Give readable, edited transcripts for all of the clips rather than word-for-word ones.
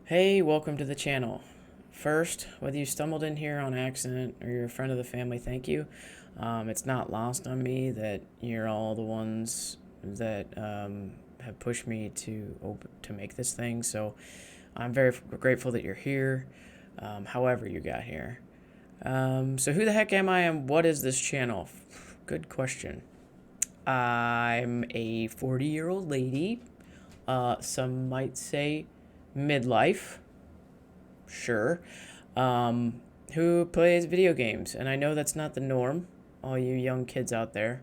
Hey, welcome to the channel. First, whether you stumbled in here on accident or you're a friend of the family, thank you. It's not lost on me that you're all the ones that have pushed me to make this thing. So I'm very grateful that you're here. However you got here. So who the heck am I and what is this channel? Good question. I'm a 40-year-old lady. Some might say midlife, sure, who plays video games. And I know that's not the norm, all you young kids out there,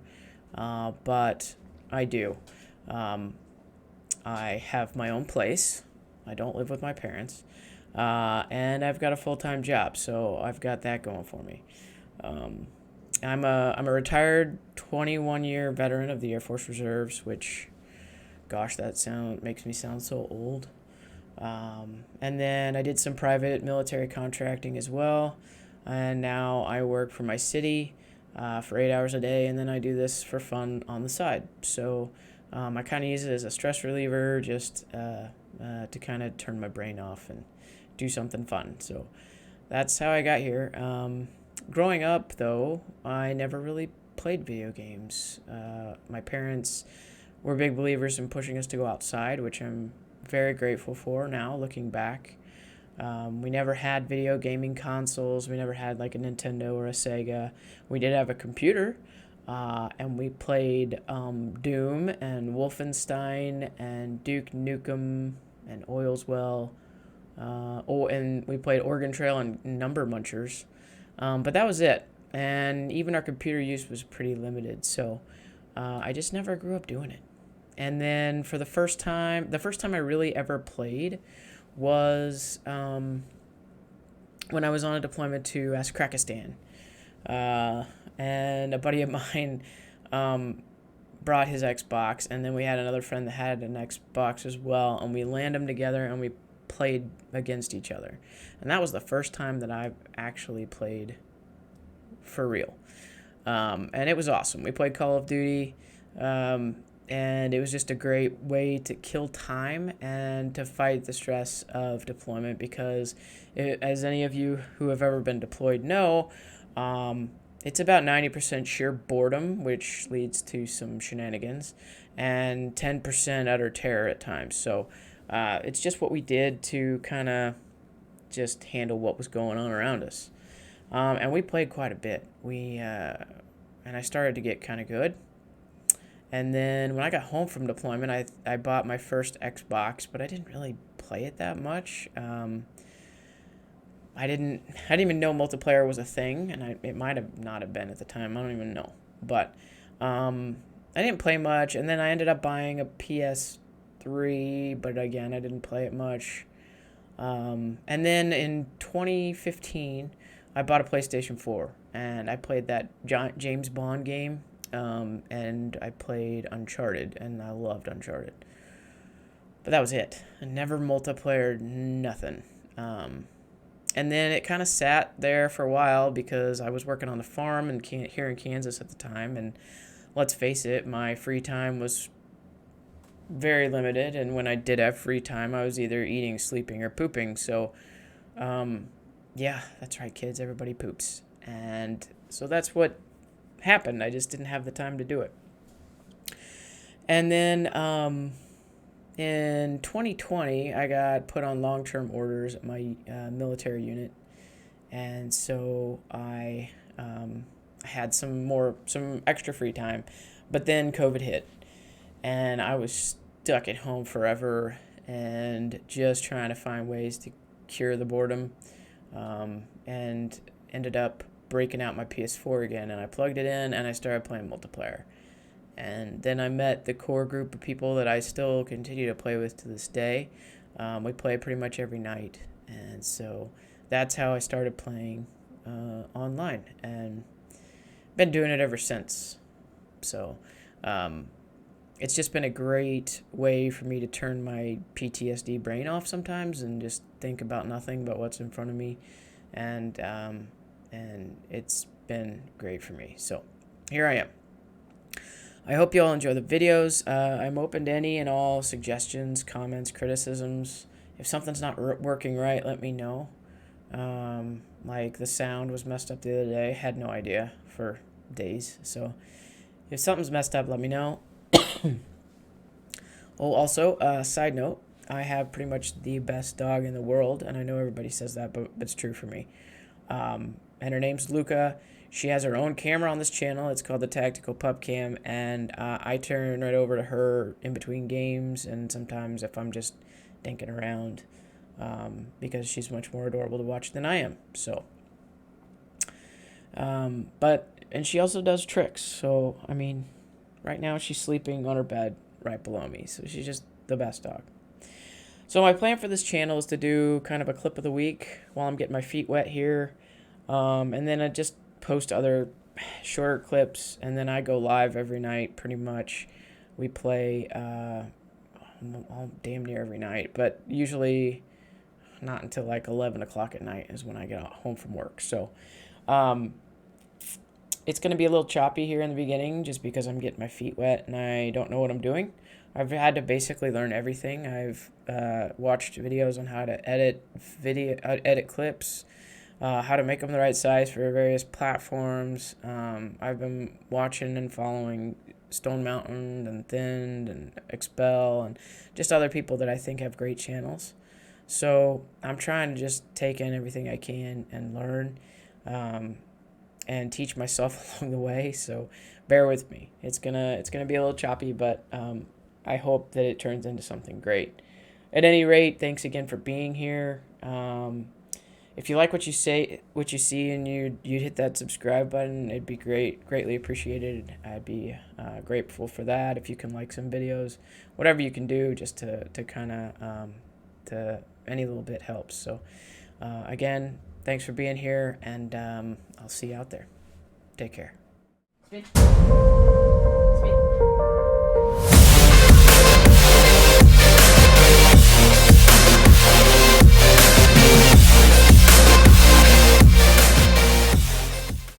but I do. Um, I have my own place. I don't live with my parents. And I've got a full-time job, so I've got that going for me. Um, I'm a retired 21-year veteran of the Air Force Reserves, which, gosh, that sound makes me sound so old. And then I did some private military contracting as well. And now I work for my city for 8 hours a day, and then I do this for fun on the side. So I kind of use it as a stress reliever, just to kind of turn my brain off and do something fun. So that's how I got here. Growing up, though, I never really played video games. My parents were big believers in pushing us to go outside, which I'm very grateful for now, looking back. We never had video gaming consoles. We never had like a Nintendo or a Sega. We did have a computer, and we played Doom and Wolfenstein and Duke Nukem and Oil's Well. And we played Oregon Trail and Number Munchers. But that was it. And even our computer use was pretty limited. So I just never grew up doing it. And then for the first time I really ever played was when I was on a deployment to Afghanistan. And a buddy of mine brought his Xbox, and then we had another friend that had an Xbox as well, and we landed them together and we played against each other. And that was the first time that I've actually played for real. And it was awesome. We played Call of Duty. And it was just a great way to kill time and to fight the stress of deployment because, as any of you who have ever been deployed know, it's about 90% sheer boredom, which leads to some shenanigans, and 10% utter terror at times. So it's just what we did to kind of just handle what was going on around us. And we played quite a bit. And I started to get kind of good. And then when I got home from deployment, I bought my first Xbox, but I didn't really play it that much. I didn't even know multiplayer was a thing, and it might have not have been at the time. I don't even know, but I didn't play much. And then I ended up buying a PS3, but again, I didn't play it much. And then in 2015, I bought a PlayStation 4, and I played that James Bond game. And I played Uncharted, and I loved Uncharted. But that was it. I never multiplayer, nothing. And then it kind of sat there for a while because I was working on the farm here in Kansas at the time, and let's face it, my free time was very limited, and when I did have free time, I was either eating, sleeping, or pooping. So, yeah, that's right, kids. Everybody poops. And so that's what happened. I just didn't have the time to do it. And then in 2020, I got put on long-term orders at my military unit, and so I had some extra free time. But then COVID hit, and I was stuck at home forever, and just trying to find ways to cure the boredom, and ended up breaking out my PS4 again, and I plugged it in and I started playing multiplayer. And then I met the core group of people that I still continue to play with to this day. We play pretty much every night, and so that's how I started playing online, and been doing it ever since. So it's just been a great way for me to turn my PTSD brain off sometimes and just think about nothing but what's in front of me, and it's been great for me. So here I am. I hope you all enjoy the videos. I'm open to any and all suggestions, comments, criticisms. If something's not working right, let me know. Like the sound was messed up the other day. Had no idea for days. So if something's messed up, let me know. Oh, also, side note, I have pretty much the best dog in the world, and I know everybody says that, but it's true for me. And her name's Luca. She has her own camera on this channel. It's called the Tactical Pup Cam, and I turn right over to her in between games, and sometimes if I'm just dinking around, because she's much more adorable to watch than I am. So, and she also does tricks. So, I mean, right now she's sleeping on her bed right below me. So she's just the best dog. So my plan for this channel is to do kind of a clip of the week while I'm getting my feet wet here. And then I just post other shorter clips, and then I go live every night pretty much. We play damn near every night, but usually not until like 11 o'clock at night is when I get home from work. So it's going to be a little choppy here in the beginning just because I'm getting my feet wet and I don't know what I'm doing. I've had to basically learn everything. I've watched videos on how to edit clips, how to make them the right size for various platforms. I've been watching and following Stone Mountain and Thinned and Expel and just other people that I think have great channels. So I'm trying to just take in everything I can and learn. And teach myself along the way, so bear with me. It's gonna be a little choppy, but I hope that it turns into something great. At any rate, thanks again for being here. If you like what you see, and you'd hit that subscribe button, it'd be greatly appreciated. I'd be grateful for that. If you can like some videos, whatever you can do, just to kind of to any little bit helps. So again, thanks for being here, and I'll see you out there. Take care.